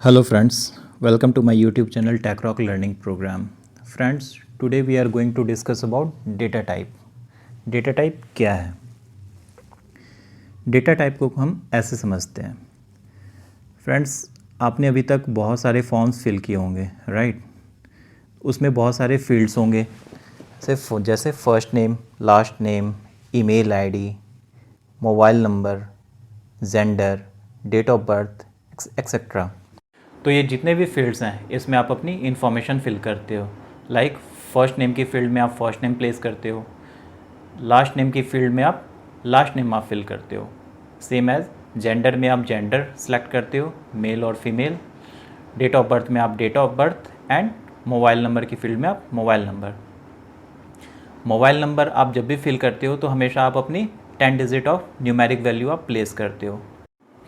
Hello friends, welcome to my YouTube channel TechRock Learning Program. Friends, today we are going to discuss about data type. Data type क्या है? Data type को हम ऐसे समझते हैं. Friends, आपने अभी तक बहुत सारे फॉर्म्स फिल किए होंगे, राइट? उसमें बहुत सारे फील्ड्स होंगे, जैसे first name, last name, email ID, mobile number, gender, date of birth, etcetera. तो ये जितने भी फील्ड्स हैं इसमें आप अपनी इन्फॉर्मेशन फिल करते हो. लाइक फर्स्ट नेम की फील्ड में आप फर्स्ट नेम प्लेस करते हो, लास्ट नेम की फील्ड में आप लास्ट नेम आप फिल करते हो. सेम एज जेंडर में आप जेंडर सेलेक्ट करते हो, मेल और फीमेल. डेट ऑफ बर्थ में आप date of birth and mobile number की फील्ड में आप मोबाइल नंबर. मोबाइल नंबर आप जब भी फिल करते हो तो हमेशा आप अपनी 10 डिजिट ऑफ न्यूमेरिक वैल्यू आप प्लेस करते हो,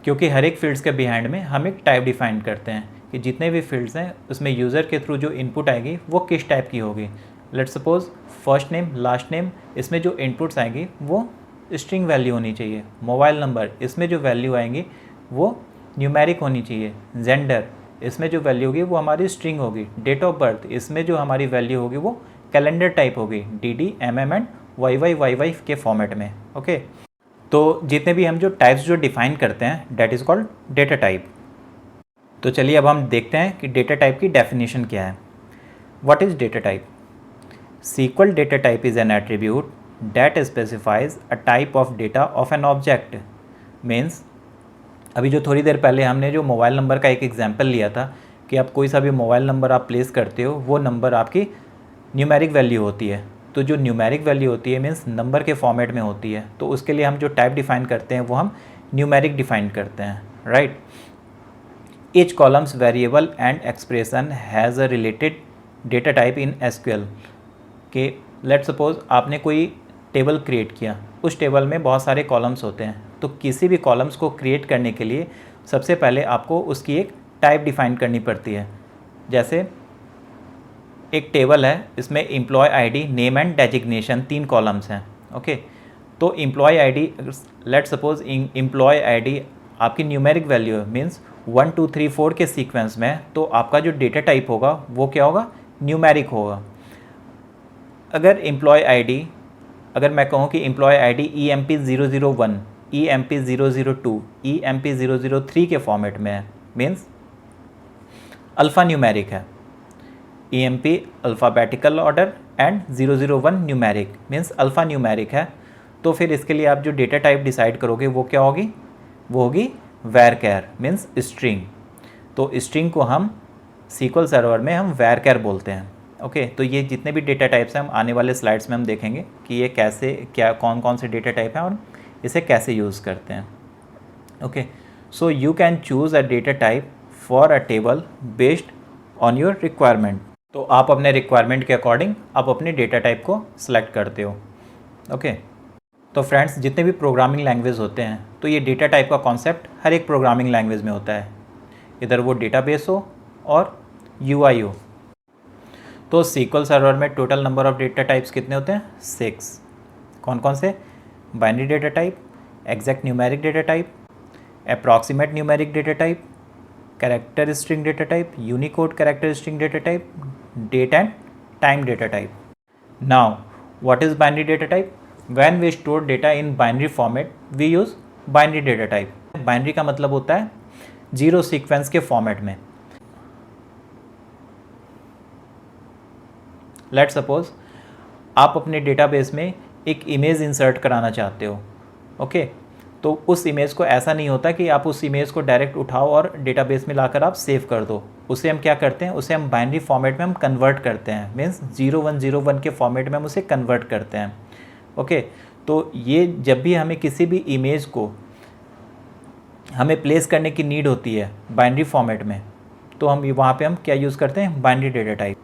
क्योंकि हर एक फील्ड्स के बिहाइंड में हम एक टाइप डिफाइन करते हैं कि जितने भी फील्ड्स हैं उसमें यूज़र के थ्रू जो इनपुट आएगी वो किस टाइप की होगी. Let's suppose first name, last name, इसमें जो इनपुट्स आएंगी वो स्ट्रिंग वैल्यू होनी चाहिए. मोबाइल नंबर, इसमें जो वैल्यू आएंगी वो न्यूमेरिक होनी चाहिए. जेंडर, इसमें जो वैल्यू होगी वो हमारी स्ट्रिंग होगी. डेट ऑफ बर्थ, इसमें जो हमारी वैल्यू होगी वो कैलेंडर टाइप होगी, DD, MM एंड YY के फॉर्मेट में. ओके, तो जितने भी हम जो टाइप्स जो डिफाइन करते हैं that is called data type. तो चलिए अब हम देखते हैं कि डेटा टाइप की डेफिनेशन क्या है. What is data type? SQL data type is an attribute that specifies a type of data of an object. Means अभी जो थोड़ी देर पहले हमने जो मोबाइल नंबर का एक एग्जांपल लिया था कि आप कोई सा भी मोबाइल नंबर आप प्लेस करते हो वो नंबर आपकी न्यूमेरिक वैल्यू होती है. तो जो न्यूमेरिक वैल्यू होती है मीन्स नंबर के फॉर्मेट में होती है, तो उसके लिए हम जो टाइप डिफाइन करते हैं वो हम न्यूमेरिक डिफाइन करते हैं, right? Each columns variable and expression has a related data type in SQL. के लेट सपोज आपने कोई टेबल क्रिएट किया, उस टेबल में बहुत सारे कॉलम्स होते हैं, तो किसी भी कॉलम्स को क्रिएट करने के लिए सबसे पहले आपको उसकी एक टाइप डिफाइन करनी पड़ती है. जैसे एक टेबल है, इसमें employee ID, name and designation 3 columns हैं. ओके, तो employee ID, let suppose employee ID आपकी न्यूमेरिक वैल्यू है, मीन्स 1 2 3 4 के सीक्वेंस में, तो आपका जो डेटा टाइप होगा वो क्या होगा? न्यूमेरिक होगा. अगर एम्प्लॉय आईडी, अगर मैं कहूँ कि employ ID EMP001, EMP002, EMP003 के फॉर्मेट में है, मीन्स अल्फ़ा न्यूमेरिक है. EMP alphabetical order and 001 numeric means alpha numeric है. तो फिर इसके लिए आप जो डेटा टाइप डिसाइड करोगे वो क्या होगी? वो होगी वैरकैर मीन्स स्ट्रिंग. तो स्ट्रिंग को हम SQL सर्वर में हम वैरकैर बोलते हैं. ओके, तो ये जितने भी डेटा टाइप्स हैं हम आने वाले स्लाइड्स में हम देखेंगे कि ये कैसे, क्या कौन कौन से डेटा टाइप हैं और इसे कैसे यूज़ करते हैं. Okay, so you can choose a data type for a table based on your requirement. तो आप अपने रिक्वायरमेंट के अकॉर्डिंग आप अपने डेटा टाइप को सिलेक्ट करते हो. ओके, तो फ्रेंड्स जितने भी प्रोग्रामिंग लैंग्वेज होते हैं तो ये डेटा टाइप का कॉन्सेप्ट हर एक प्रोग्रामिंग लैंग्वेज में होता है, इधर वो डेटाबेस हो और UI हो. तो SQL सर्वर में total number of data types कितने होते हैं? 6. कौन कौन से? Binary data type, exact numeric data type, approximate numeric data type, character string data type, Unicode character string data type, date and time data type. Now what is binary data type? When we store data in binary format we use binary data type. Binary का मतलब होता है 0 sequence के format में. Let suppose आप अपने database में एक इमेज इंसर्ट कराना चाहते हो. ओके, तो उस इमेज को ऐसा नहीं होता कि आप उस इमेज को डायरेक्ट उठाओ और डेटाबेस में लाकर आप सेव कर दो. उसे हम क्या करते हैं? उसे हम बाइनरी फॉर्मेट में हम कन्वर्ट करते हैं, मीन्स 0101 के फॉर्मेट में हम उसे कन्वर्ट करते हैं. ओके, तो ये जब भी हमें किसी भी इमेज को हमें प्लेस करने की नीड होती है बाइनरी फॉर्मेट में, तो हम वहाँ पे हम क्या यूज़ करते हैं? Binary data type.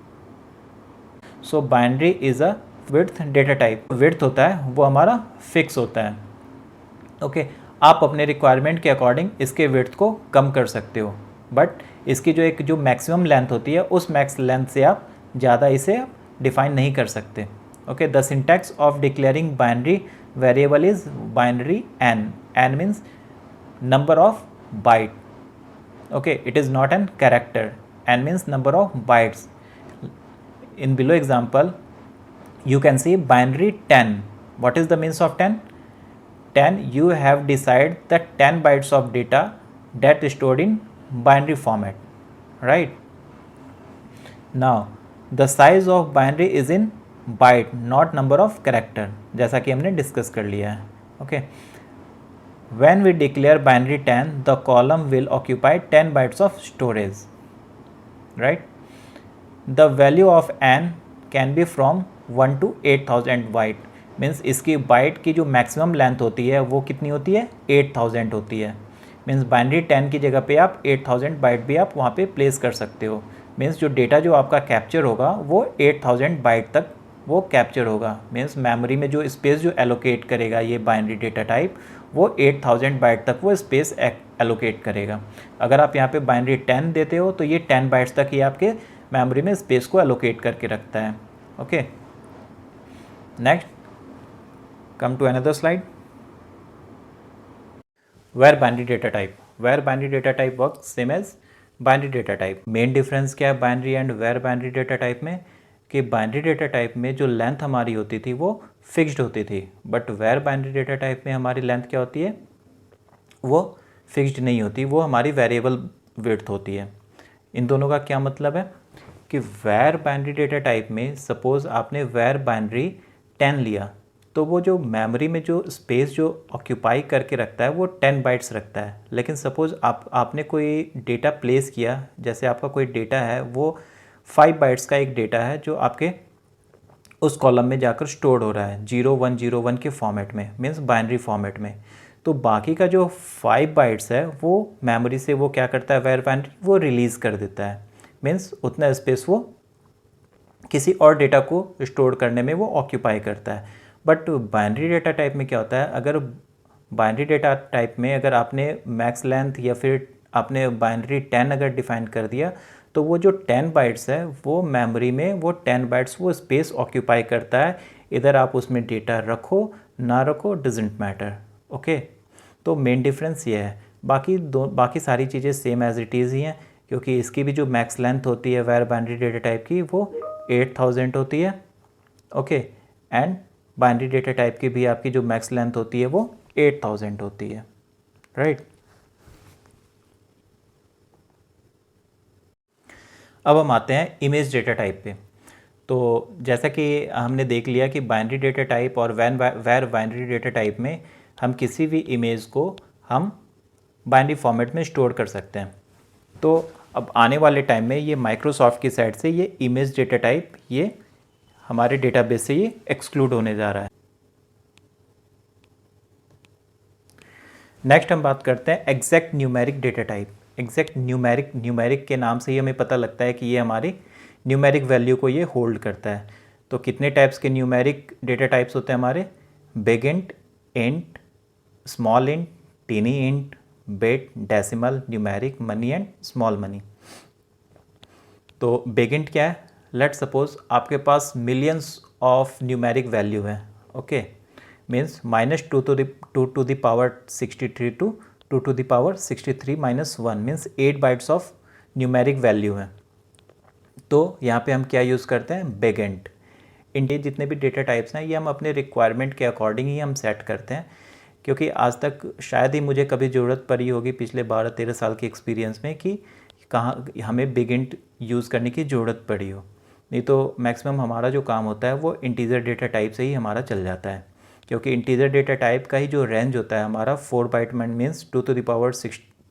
So binary is a width data type. Width होता है वो हमारा फिक्स होता है. ओके, आप अपने रिक्वायरमेंट के अकॉर्डिंग इसके विड्थ को कम कर सकते हो, बट इसकी जो मैक्सिमम लेंथ होती है उस मैक्स लेंथ से आप ज़्यादा इसे डिफाइन नहीं कर सकते. Okay, the syntax of declaring binary variable is binary n. n means number of bite. Okay, it is not an character. N means number of bytes. In below example, you can see binary 10. What is the means of 10? 10, you have decided that 10 bytes of data that is stored in binary format, right? Now the size of binary is in byte, not number of character, जैसा कि हमने discuss कर लिया है. Okay, when we declare binary 10, the column will occupy 10 bytes of storage, right? The value of n can be from 1 to 8000 byte. Means इसकी bite की जो maximum length होती है वो कितनी होती है, 8000 होती है. मीन्स बाइनरी 10 की जगह पे आप 8000 बाइट भी आप वहाँ पे प्लेस कर सकते हो. मीन्स जो डेटा जो आपका कैप्चर होगा वो 8000 बाइट तक वो कैप्चर होगा. मीन्स मेमोरी में जो स्पेस जो एलोकेट करेगा ये बाइनरी डेटा टाइप, वो 8000 बाइट तक वो स्पेस एलोकेट करेगा. अगर आप यहाँ पे बाइनरी 10 देते हो तो ये 10 बाइट्स तक ही आपके मेमोरी में स्पेस को एलोकेट करके रखता है. Okay, next come to another slide. Where binary data type, where binary data type works same as binary data type. Main difference क्या है binary and varbinary data type में, कि binary data type में जो length हमारी होती थी वो फिक्स्ड होती थी, but varbinary data type में हमारी लेंथ क्या होती है, वो फिक्स्ड नहीं होती, वो हमारी वेरिएबल विड्थ होती है. इन दोनों का क्या मतलब है कि वेयर बाइनरी डेटा टाइप में सपोज आपने वेयर बाइनरी 10 लिया तो वो जो मेमोरी में जो स्पेस जो ऑक्यूपाई करके रखता है वो 10 बाइट्स रखता है. लेकिन सपोज़ आपने कोई डेटा प्लेस किया, जैसे आपका कोई डेटा है वो 5 बाइट्स का एक डेटा है जो आपके उस कॉलम में जाकर स्टोर हो रहा है 0101 के फॉर्मेट में, मीन्स बाइनरी फॉर्मेट में. तो बाकी का जो 5 बाइट्स है वो मेमोरी से वो क्या करता है, वेयर बाइनरी वो रिलीज़ कर देता है. मीन्स उतना स्पेस वो किसी और डेटा को स्टोर करने में वो ऑक्यूपाई करता है. बट बाइनरी डेटा टाइप में क्या होता है, अगर बाइनरी डेटा टाइप में अगर आपने मैक्स लेंथ या फिर आपने बाइनरी 10 अगर डिफाइन कर दिया तो वो जो 10 बाइट्स है वो मेमोरी में वो 10 बाइट्स वो स्पेस ऑक्यूपाई करता है. इधर आप उसमें डेटा रखो ना रखो डजेंट मैटर. ओके, तो मेन डिफरेंस ये है. बाकी सारी चीज़ें सेम एज इट इज़ ही हैं, क्योंकि इसकी भी जो मैक्स लेंथ होती है वेयर बाइनरी डेटा टाइप की वो 8000 होती है. Okay, and binary data type की भी आपकी जो मैक्स लेंथ होती है वो 8000 होती है, राइट. अब हम आते हैं इमेज डेटा टाइप पे. तो जैसा कि हमने देख लिया कि बाइनरी डेटा टाइप और वेयर बाइनरी डेटा टाइप में हम किसी भी इमेज को हम बाइनरी फॉर्मेट में स्टोर कर सकते हैं. तो अब आने वाले टाइम में ये माइक्रोसॉफ्ट की साइड से ये इमेज डेटा टाइप ये हमारे डेटाबेस से ये एक्सक्लूड होने जा रहा है. नेक्स्ट हम बात करते हैं exact numeric data type. Exact numeric के नाम से ही हमें पता लगता है कि ये हमारी न्यूमेरिक वैल्यू को ये होल्ड करता है. तो कितने टाइप्स के न्यूमेरिक डेटा टाइप्स होते हैं हमारे, big int, int, small int, tiny int, bit, decimal, numeric, money and small money. तो बिग इंट क्या है, लेट सपोज आपके पास मिलियंस ऑफ न्यूमेरिक वैल्यू है. Okay, means -2 to the power 63 to 2 to the power 63 - 1 means 8 bytes of numeric value है. तो यहाँ पे हम क्या यूज़ करते हैं, बिग इंट. इंट जितने भी डेटा टाइप्स हैं ये हम अपने रिक्वायरमेंट के अकॉर्डिंग ही हम सेट करते हैं, क्योंकि आज तक शायद ही मुझे कभी ज़रूरत पड़ी होगी पिछले 12-13 साल के एक्सपीरियंस में कि कहाँ हमें बिग इंट यूज़ करने की ज़रूरत पड़ी हो. नहीं तो मैक्सिमम हमारा जो काम होता है वो इंटीजर डेटा टाइप से ही हमारा चल जाता है, क्योंकि इंटीजर डेटा टाइप का ही जो रेंज होता है हमारा 4 byte means 2 to the power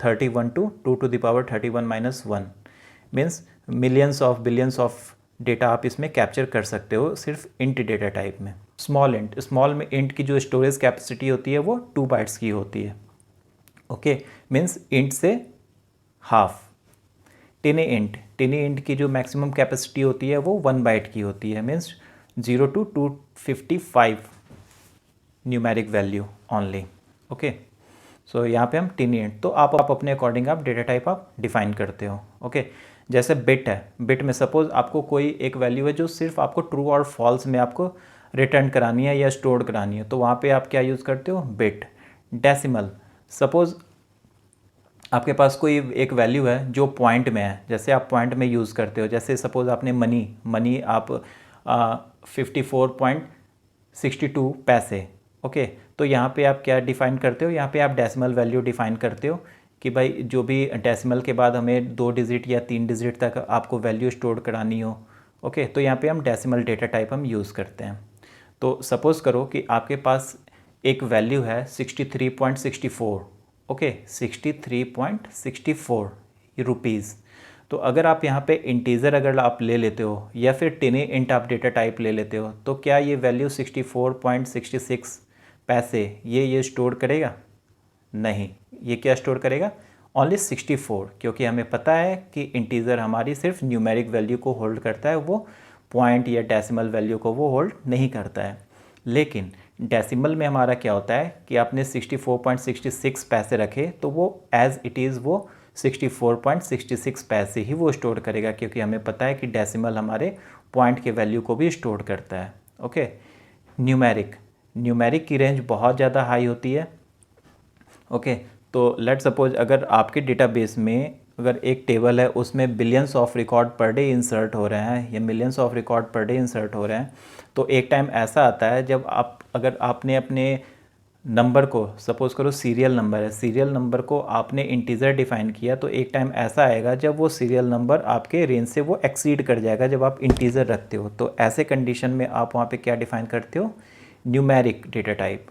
31 to 2 to the power 31 - 1 means millions of billions of data आप इसमें कैप्चर कर सकते हो सिर्फ इंट डेटा टाइप में. स्मॉल में इंट की जो स्टोरेज कैपेसिटी होती है वो 2 बाइट्स की होती है. ओके, मीन्स इंट से हाफ. टिनी इंट की जो मैक्सिमम कैपेसिटी होती है वो 1 बाइट की होती है, means 0 to 255 numeric value only. Okay, so यहाँ पे हम टिनी इंट, तो आप अपने अकॉर्डिंग आप डेटा टाइप आप डिफाइन करते हो. ओके, जैसे बिट है, बिट में सपोज आपको कोई एक वैल्यू है जो सिर्फ आपको ट्रू और फॉल्स में आपको रिटर्न करानी है या स्टोर करानी है, तो वहाँ पे आप क्या यूज़ करते हो, बिट. डेसिमल, सपोज आपके पास कोई एक वैल्यू है जो पॉइंट में है, जैसे आप पॉइंट में यूज़ करते हो, जैसे सपोज़ आपने मनी आप 54.62 पैसे, ओके। तो यहाँ पे आप क्या डिफ़ाइन करते हो, यहाँ पे आप डेसिमल वैल्यू डिफ़ाइन करते हो कि भाई जो भी डेसिमल के बाद हमें 2 डिजिट या 3 डिजिट तक आपको वैल्यू स्टोर करानी हो, ओके। तो यहाँ पे हम डेसिमल डेटा टाइप हम यूज़ करते हैं। तो सपोज़ करो कि आपके पास एक वैल्यू है 63.64, ओके, 63.64 रुपीज़। तो अगर आप यहाँ पे इंटीज़र अगर आप ले लेते हो या फिर टिनी इंट आप डेटा टाइप ले लेते हो, तो क्या ये वैल्यू 64.66 पैसे ये स्टोर करेगा? नहीं। ये क्या स्टोर करेगा? ओनली 64, क्योंकि हमें पता है कि इंटीज़र हमारी सिर्फ न्यूमेरिक वैल्यू को होल्ड करता है, वो पॉइंट या डेसिमल वैल्यू को वो होल्ड नहीं करता है। लेकिन डेसिमल में हमारा क्या होता है कि आपने 64.66 पैसे रखे तो वो एज़ इट इज़ वो 64.66 पैसे ही वो स्टोर करेगा, क्योंकि हमें पता है कि डेसिमल हमारे पॉइंट के वैल्यू को भी स्टोर करता है, ओके। न्यूमेरिक की रेंज बहुत ज़्यादा हाई होती है, ओके। तो लेट सपोज अगर आपके डेटाबेस में अगर एक टेबल है उसमें billions of record per day insert हो रहे हैं या millions of record per day insert हो रहे हैं, तो एक टाइम ऐसा आता है जब अगर आपने अपने नंबर को, सपोज़ करो सीरियल नंबर है, सीरियल नंबर को आपने इंटीज़र डिफ़ाइन किया, तो एक टाइम ऐसा आएगा जब वो सीरियल नंबर आपके रेंज से वो एक्सीड कर जाएगा जब आप इंटीज़र रखते हो। तो ऐसे कंडीशन में आप वहाँ पे क्या डिफ़ाइन करते हो? Numeric data type.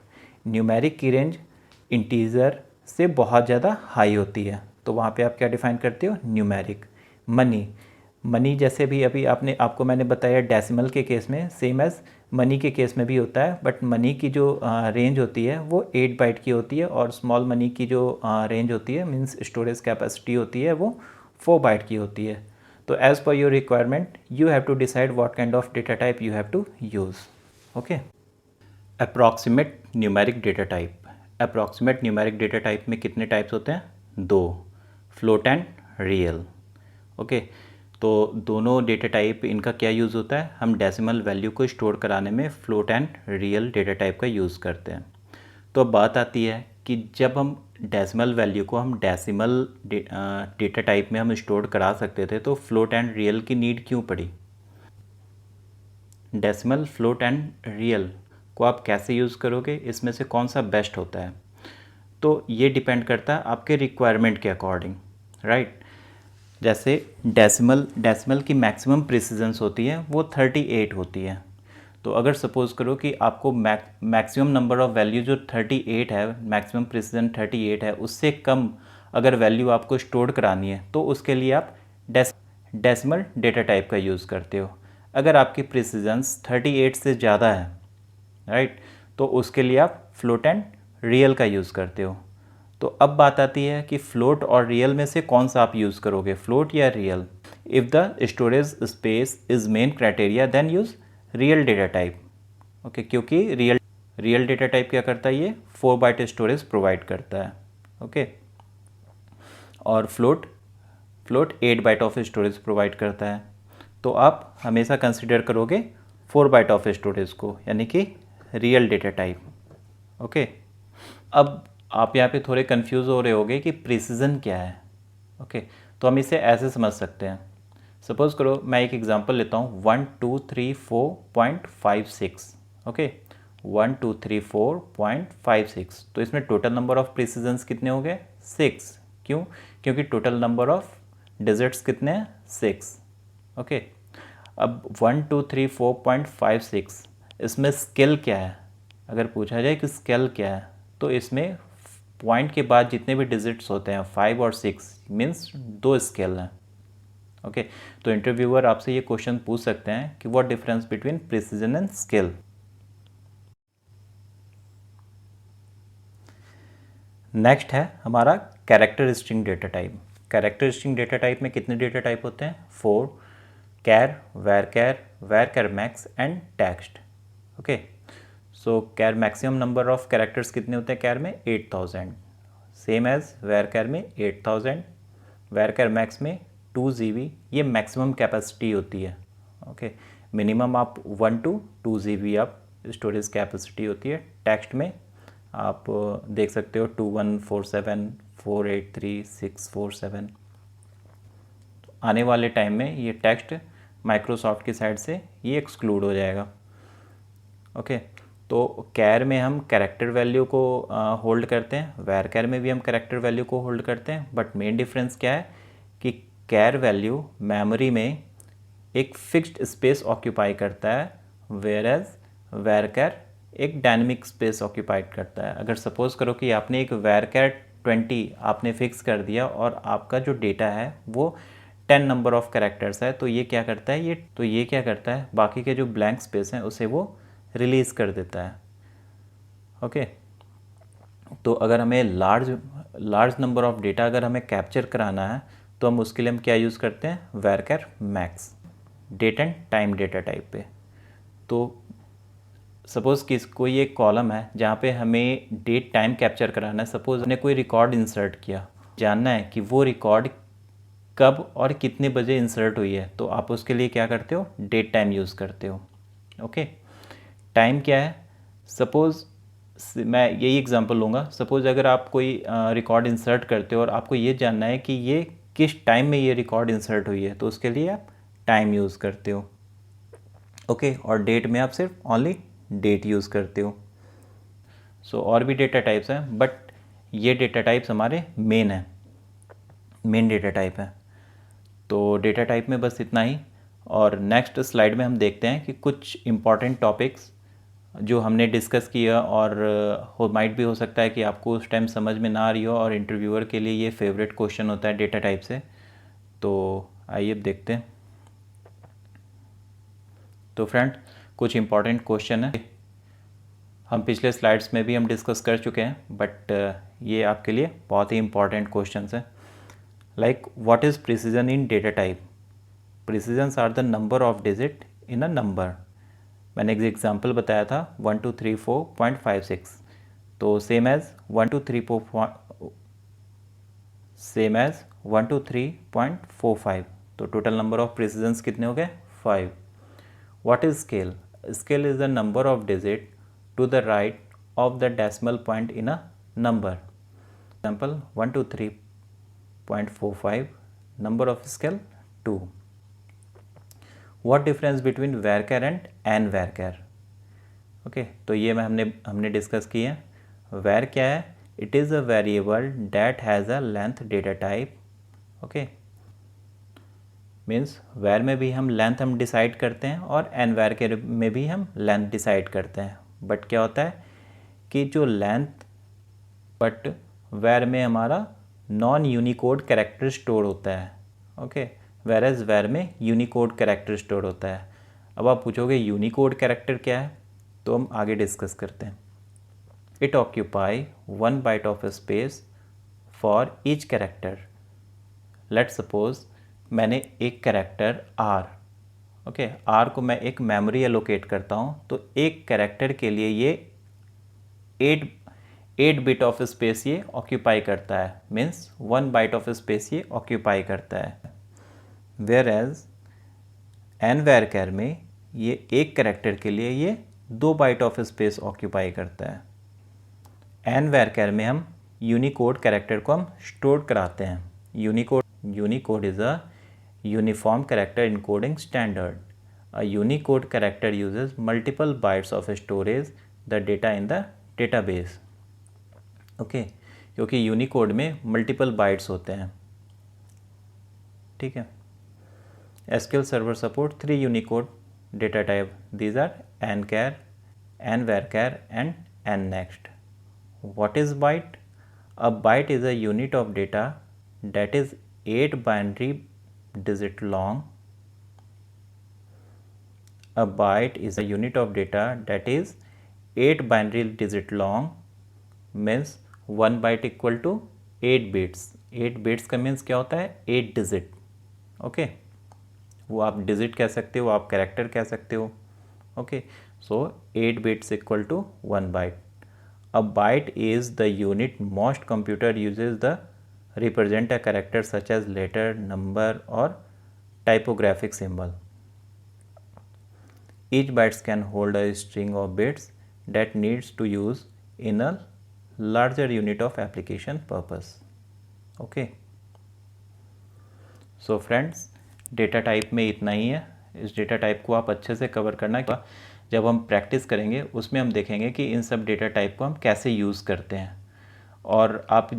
न्यूमेरिक की रेंज इंटीज़र से बहुत ज़्यादा हाई होती है, तो वहाँ पे आप क्या डिफ़ाइन करते हो? न्यूमेरिक। मनी जैसे भी अभी आपको मैंने बताया डेसिमल के केस में सेम एज़ मनी के केस में भी होता है, बट मनी की जो रेंज होती है वो 8 बाइट की होती है और स्मॉल मनी की जो रेंज होती है मींस स्टोरेज कैपेसिटी होती है वो 4 बाइट की होती है। तो as per your requirement you have to decide what kind of data type you have to use, okay. Approximate numeric data type. Approximate numeric data type में कितने टाइप्स होते हैं? 2, फ्लोट एंड रियल, ओके। तो दोनों data type इनका क्या use होता है? हम डेसिमल वैल्यू को स्टोर कराने में float and real data type का यूज़ करते हैं। तो अब बात आती है कि जब हम डेसिमल वैल्यू को हम डेसिमल डेटा टाइप में हम स्टोर करा सकते थे, तो फ्लोट एंड रियल की नीड क्यों पड़ी? डेसिमल, फ्लोट एंड रियल को आप कैसे यूज़ करोगे, इसमें से कौन सा बेस्ट होता है? तो ये डिपेंड करता है आपके रिक्वायरमेंट के अकॉर्डिंग, राइट। जैसे डेसिमल की मैक्सिमम प्रिसिजेंस होती है वो 38 होती है। तो अगर सपोज़ करो कि आपको मैक्सिमम नंबर ऑफ़ वैल्यू जो 38 है, मैक्सिमम प्रिसिजन 38 है, उससे कम अगर वैल्यू आपको स्टोर करानी है तो उसके लिए आप डेसिमल डेटा टाइप का यूज़ करते हो। अगर आपकी प्रिसिजेंस 38 से ज़्यादा है, राइट, तो उसके लिए आप फ्लोट एंड रियल का यूज़ करते हो। तो अब बात आती है कि फ्लोट और रियल में से कौन सा आप यूज़ करोगे, फ्लोट या real? If the storage space is main criteria then use real data type, okay. क्योंकि रियल डेटा टाइप क्या करता है? ये 4 बाइट स्टोरेज प्रोवाइड करता है, ओके। और float 8 byte of storage provide करता है। तो आप हमेशा कंसिडर करोगे 4 बाइट ऑफ स्टोरेज को, यानी कि रियल डेटा टाइप, ओके। अब आप यहाँ पे थोड़े कंफ्यूज हो रहे होगे कि प्रिसिजन क्या है, ओके। तो हम इसे ऐसे समझ सकते हैं। सपोज़ करो मैं एक एग्जांपल लेता हूँ 1234.56, ओके, 1234.56। तो इसमें टोटल नंबर ऑफ प्रिसिजन्स कितने हो गए? 6। क्यों? क्योंकि टोटल नंबर ऑफ डिजिट्स कितने हैं? 6, ओके। अब 1234.56 इसमें स्केल क्या है? अगर पूछा जाए कि स्केल क्या है, तो इसमें पॉइंट के बाद जितने भी डिजिट्स होते हैं 5 और 6 मीन्स 2 स्केल हैं, ओके। तो इंटरव्यूअर आपसे ये क्वेश्चन पूछ सकते हैं कि what difference between precision and scale. Next है हमारा characteristic data type. Characteristic data type में कितने डेटा टाइप होते हैं? 4, char, varchar max and text, okay. So char maximum number of characters कितने होते हैं कैर में? 8000, सेम एज वेर कैर में 8000, वेर कैर मैक्स में 2 GB, ये मैक्सिमम कैपेसिटी होती है, ओके। मिनिमम आप 1 to 2 GB आप स्टोरेज कैपेसिटी होती है। टेक्स्ट में आप देख सकते हो 2147, 483647। आने वाले टाइम में ये टेक्स्ट माइक्रोसॉफ्ट की साइड से ये एक्सक्लूड हो जाएगा। ओके, तो कैर में हम कैरेक्टर वैल्यू को होल्ड करते हैं, वैर कैर में भी हम कैरेक्टर वैल्यू को होल्ड करते हैं, बट मेन डिफरेंस क्या है कि कैर वैल्यू मेमोरी में एक फिक्स्ड स्पेस ऑक्यूपाई करता है, वेयर एज वैर कैर एक डायनेमिक स्पेस ऑक्यूपाइड करता है। अगर सपोज़ करो कि आपने एक वैर कैर 20 आपने फिक्स कर दिया और आपका जो डेटा है वो 10 नंबर ऑफ कैरेक्टर्स है, तो ये क्या करता है बाकी के जो ब्लैंक स्पेस हैं उसे वो रिलीज़ कर देता है। ओके, तो अगर हमें लार्ज नंबर ऑफ डेटा अगर हमें कैप्चर कराना है तो हम उसके लिए हम क्या यूज़ करते हैं, varchar max date and time data type पे। तो सपोज़ कोई एक कॉलम है जहाँ पे हमें डेट टाइम कैप्चर कराना है। सपोज़ हमने कोई रिकॉर्ड इंसर्ट किया, जानना है कि वो रिकॉर्ड कब और कितने बजे इंसर्ट हुई है, तो आप उसके लिए क्या करते हो, डेट टाइम यूज़ करते हो। ओके, टाइम क्या है, सपोज़ मैं यही एग्जांपल लूँगा। सपोज़ अगर आप कोई रिकॉर्ड इंसर्ट करते हो और आपको ये जानना है कि ये किस टाइम में ये रिकॉर्ड इंसर्ट हुई है, तो उसके लिए आप टाइम यूज़ करते हो। ओके, और डेट में आप सिर्फ ओनली डेट यूज़ करते हो। सो और भी डेटा टाइप्स हैं, बट ये डेटा टाइप्स हमारे मेन डेटा टाइप है। तो डेटा टाइप में बस इतना ही, और नेक्स्ट स्लाइड में हम देखते हैं कि कुछ इम्पॉर्टेंट टॉपिक्स जो हमने डिस्कस किया, और माइट भी हो सकता है कि आपको उस टाइम समझ में ना आ रही हो और इंटरव्यूअर के लिए ये फेवरेट क्वेश्चन होता है डेटा टाइप से। तो आइए अब देखते हैं। तो फ्रेंड, कुछ इम्पॉर्टेंट क्वेश्चन है, हम पिछले स्लाइड्स में भी हम डिस्कस कर चुके हैं, बट ये आपके लिए बहुत ही इम्पॉर्टेंट क्वेश्चन है। Like what is precision in data type? Precisions are the number of digit in a number. मैंने एक एग्जांपल बताया था 1234.56, तो सेम एज 123.45, तो टोटल नंबर ऑफ प्रिसीजन्स कितने हो गए, 5। What is scale? Scale is the number of digit to the right of the decimal point in a number. Example 123.45, number of scale 2। What difference between varchar and N varchar? Okay, तो ये हमने discuss किए हैं। var क्या है? It is a variable that has a length data type. Okay, means var में भी हम लेंथ हम डिसाइड करते हैं और एन varchar में भी हम लेंथ डिसाइड करते हैं। बट क्या होता है कि जो लेंथ, बट var में हमारा नॉन यूनिकोड कैरेक्टर स्टोर होता है। ओके, वेरएज var में यूनिकोड कैरेक्टर स्टोर होता है। अब आप पूछोगे यूनिकोड कैरेक्टर क्या है, तो हम आगे डिस्कस करते हैं। It occupy 1 byte of space for each character. Let suppose मैंने एक कैरेक्टर आर, ओके, आर को मैं एक मेमोरी एलोकेट करता हूँ, तो एक कैरेक्टर के लिए ये 8 बिट ऑफ स्पेस ये ऑक्यूपाई करता है, मीन्स 1 बाइट ऑफ स्पेस ये ऑक्यूपाई करता है। वेयर एज एन varchar में ये एक कैरेक्टर के लिए ये 2 बाइट ऑफ स्पेस ऑक्यूपाई करता है। एन varchar में हम यूनिकोड कैरेक्टर को हम स्टोर कराते हैं। Unicode is a uniform character encoding standard. A Unicode character uses multiple bytes of storage the data in the database. Okay, क्योंकि यूनिकोड में मल्टीपल बाइट्स होते हैं। ठीक है, SQL Server support 3 Unicode data type. These are nchar, nvarchar, and nnext. What is byte? A byte is a unit of data that is 8 binary digit long. A byte is a unit of data that is 8 binary digit long, means 1 byte equal to 8 bits. 8 bits का means क्या होता है, 8 digit. Okay, वो आप digit कह सकते हो, आप कैरेक्टर कह सकते हो। Okay, so 8 bits equal to 1 byte. A byte is the unit most computer uses the represent a character such as letter, number और typographic symbol. Each bytes can hold a string of bits that needs to use in a larger unit of application purpose. Okay. So friends, data type में इतना ही है। इस data type को आप अच्छे से cover करना। जब हम प्रैक्टिस करेंगे उसमें हम देखेंगे कि इन सब डेटा टाइप को हम कैसे यूज़ करते हैं। और आप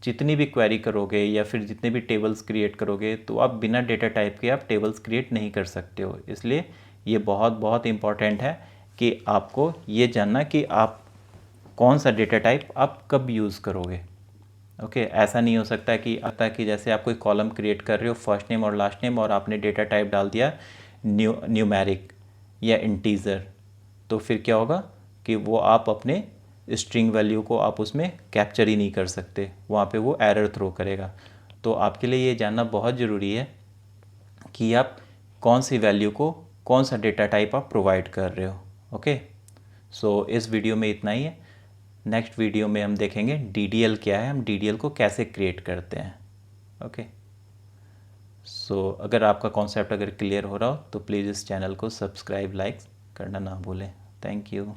जितनी भी क्वेरी करोगे या फिर जितने भी टेबल्स क्रिएट करोगे तो आप बिना डेटा टाइप के आप टेबल्स क्रिएट नहीं कर सकते हो। इसलिए ये बहुत बहुत इम्पॉर्टेंट है कि आपको ये जानना कि आप कौन सा डेटा टाइप आप कब यूज़ करोगे। ओके, ऐसा नहीं हो सकता कि जैसे आप कोई कॉलम क्रिएट कर रहे हो फर्स्ट नेम और लास्ट नेम और आपने डेटा टाइप डाल दिया न्यूमेरिक या इंटीजर, तो फिर क्या होगा कि वो आप अपने स्ट्रिंग वैल्यू को आप उसमें कैप्चर ही नहीं कर सकते, वहाँ पे वो एरर थ्रो करेगा। तो आपके लिए ये जानना बहुत ज़रूरी है कि आप कौन सी वैल्यू को कौन सा डेटा टाइप आप प्रोवाइड कर रहे हो। ओके, सो इस वीडियो में इतना ही है। नेक्स्ट वीडियो में हम देखेंगे DDL क्या है, हम DDL को कैसे क्रिएट करते हैं। ओके, सो अगर आपका कॉन्सेप्ट अगर क्लियर हो रहा हो तो प्लीज़ इस चैनल को सब्सक्राइब लाइक करना ना भूलें। Thank you.